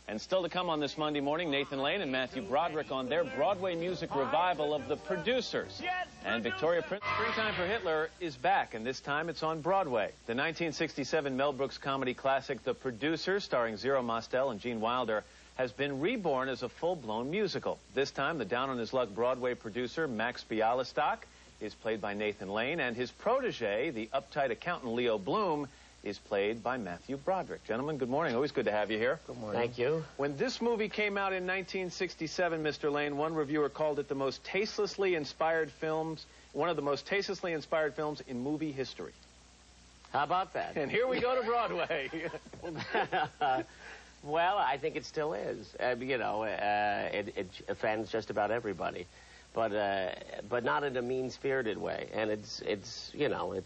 And still to come on this Monday morning, Nathan Lane and Matthew Broderick on their Broadway music revival of The Producers. And Victoria Prince, Springtime for Hitler is back, and this time it's on Broadway. The 1967 Mel Brooks comedy classic The Producers, starring Zero Mostel and Gene Wilder, has been reborn as a full-blown musical. This time, the down-on-his-luck Broadway producer, Max Bialystock, is played by Nathan Lane, and his protege, the uptight accountant Leo Bloom, is played by Matthew Broderick. Gentlemen, good morning. Always good to have you here. Good morning. Thank you. When this movie came out in 1967, Mr. Lane, one reviewer called it the most tastelessly inspired films, one of the most tastelessly inspired films in movie history. How about that? And here we go to Broadway. Well, I think it still is. It offends just about everybody, but not in a mean-spirited way. And it's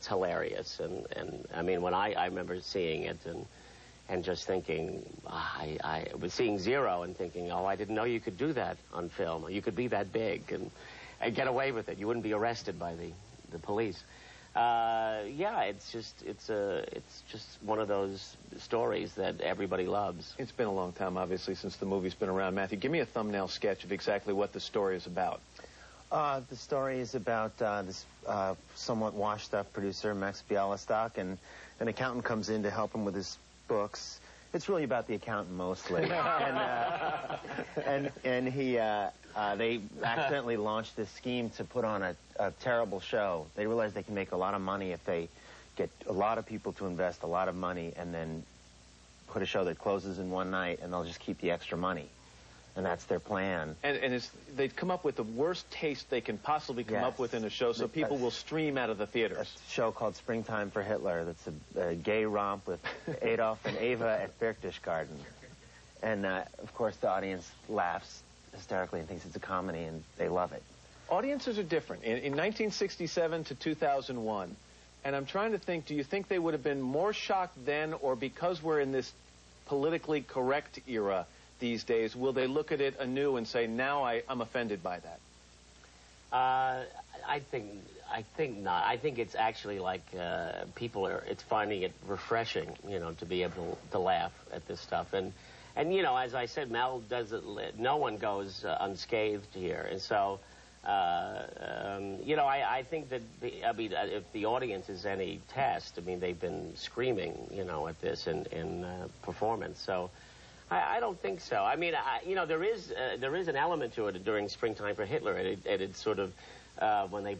hilarious. And I mean, when I remember seeing it and just thinking, I was seeing Zero and thinking, oh, I didn't know you could do that on film. You could be that big and get away with it. You wouldn't be arrested by the police. Yeah, it's just one of those stories that everybody loves. It's been a long time, obviously, since the movie's been around. Matthew, give me a thumbnail sketch of exactly what the story is about. The story is about this somewhat washed-up producer, Max Bialystock, and an accountant comes in to help him with his books. It's really about the accountant mostly, and he they accidentally launched this scheme to put on a terrible show. They realize they can make a lot of money if they get a lot of people to invest a lot of money and then put a show that closes in one night, and they'll just keep the extra money. And that's their plan. And they've come up with the worst taste they can possibly come up with in a show, so people will stream out of the theaters. A show called Springtime for Hitler. That's a gay romp with Adolf and Eva at Berchtesgaden. And, of course, the audience laughs hysterically and thinks it's a comedy, and they love it. Audiences are different. In 1967 to 2001, and I'm trying to think, do you think they would have been more shocked then, or because we're in this politically correct era these days, will they look at it anew and say, now I'm offended by that? I think not. I think it's actually like it's finding it refreshing, to be able to laugh at this stuff. And as I said, Mel does it. No one goes unscathed here, and so I think that if the audience is any test, they've been screaming, at this in performance. So I don't think so. There is an element to it during Springtime for Hitler, and it's sort of when they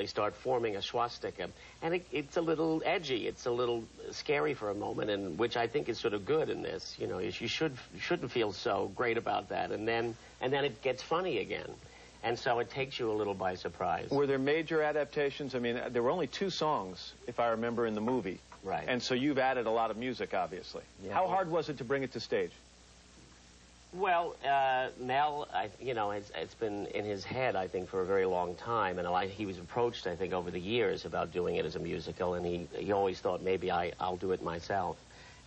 start forming a swastika, and it's a little edgy, it's a little scary for a moment, and which I think is sort of good in this. You shouldn't feel so great about that, and then it gets funny again, and so it takes you a little by surprise. Were there major adaptations? There were only 2 songs, if I remember, in the movie. Right. And so you've added a lot of music, obviously. Yeah. How hard was it to bring it to stage? Well, Mel, it's been in his head, I think, for a very long time, and he was approached, I think, over the years about doing it as a musical, and he always thought maybe I'll do it myself.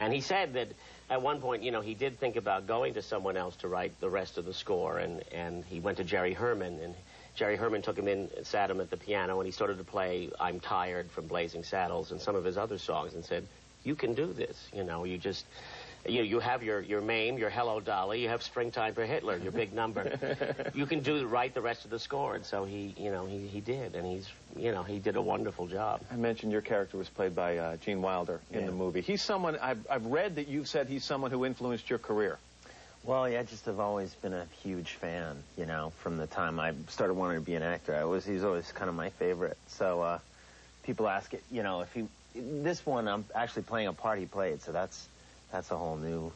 And he said that at one point, he did think about going to someone else to write the rest of the score, and he went to Jerry Herman, and Jerry Herman took him in, sat him at the piano, and he started to play I'm Tired from Blazing Saddles and some of his other songs, and said, you can do this, you just... You have your Mame, your Hello Dolly, you have Springtime for Hitler, your big number. You can write the rest of the score, and so he did, and he did a wonderful job. I mentioned your character was played by Gene Wilder in the movie. He's someone, I've read that you've said he's someone who influenced your career. Well, yeah, I just have always been a huge fan, from the time I started wanting to be an actor. He's always kind of my favorite. So people ask it, this one I'm actually playing a part he played, so that's a whole new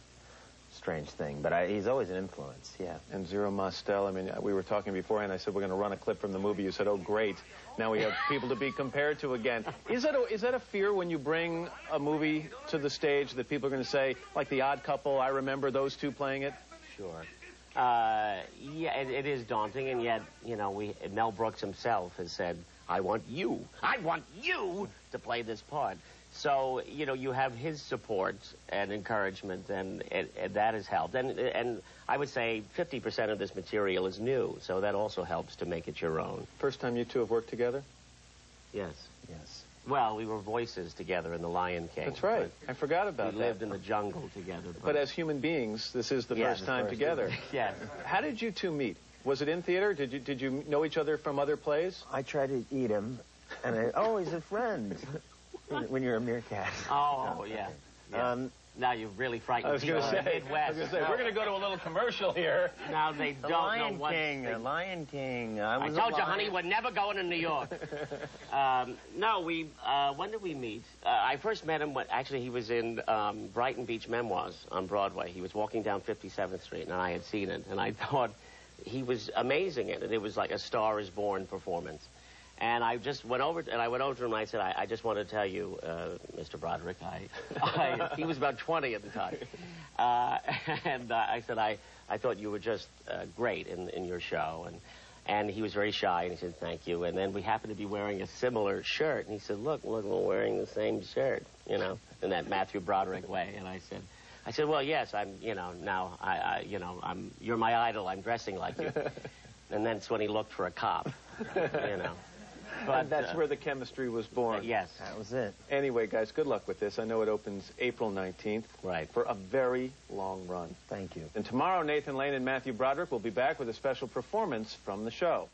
strange thing. But he's always an influence, yeah. And Zero Mostel, we were talking beforehand. I said we're going to run a clip from the movie. You said, oh, great. Now we have people to be compared to again. Is that a fear when you bring a movie to the stage that people are going to say, like The Odd Couple, I remember those two playing it? Sure. Yeah, it is daunting, and yet, Mel Brooks himself has said, I want you to play this part. So, you have his support and encouragement, and that has helped. And I would say 50% of this material is new, so that also helps to make it your own. First time you two have worked together? Yes. Yes. Well, we were voices together in The Lion King. That's right. I forgot about that. We lived in the jungle together. But as human beings, this is the first time together. Yes. How did you two meet? Was it in theater? Did you know each other from other plays? I tried to eat him, and he's a friend when you're a meerkat. Oh, yeah. Now you've really frightened people in the Midwest. We're going to go to a little commercial here. Now they don't know what... Lion King. I told you, honey, we're never going to New York. No, when did we meet? I first met him when, actually, he was in Brighton Beach Memoirs on Broadway. He was walking down 57th Street, and I had seen it, and I thought he was amazing in it. It was like a Star is Born performance. And I just went over to him and I said, I just want to tell you, Mr. Broderick, he was about 20 at the time. And I said, I thought you were just great in your show. And he was very shy, and he said, thank you. And then we happened to be wearing a similar shirt. And he said, look, we're wearing the same shirt, in that Matthew Broderick way. And I said, well, yes, you're my idol. I'm dressing like you. And that's when he looked for a cop, But that's where the chemistry was born. Yes. That was it. Anyway, guys, good luck with this. I know it opens April 19th. Right. For a very long run. Thank you. And tomorrow, Nathan Lane and Matthew Broderick will be back with a special performance from the show.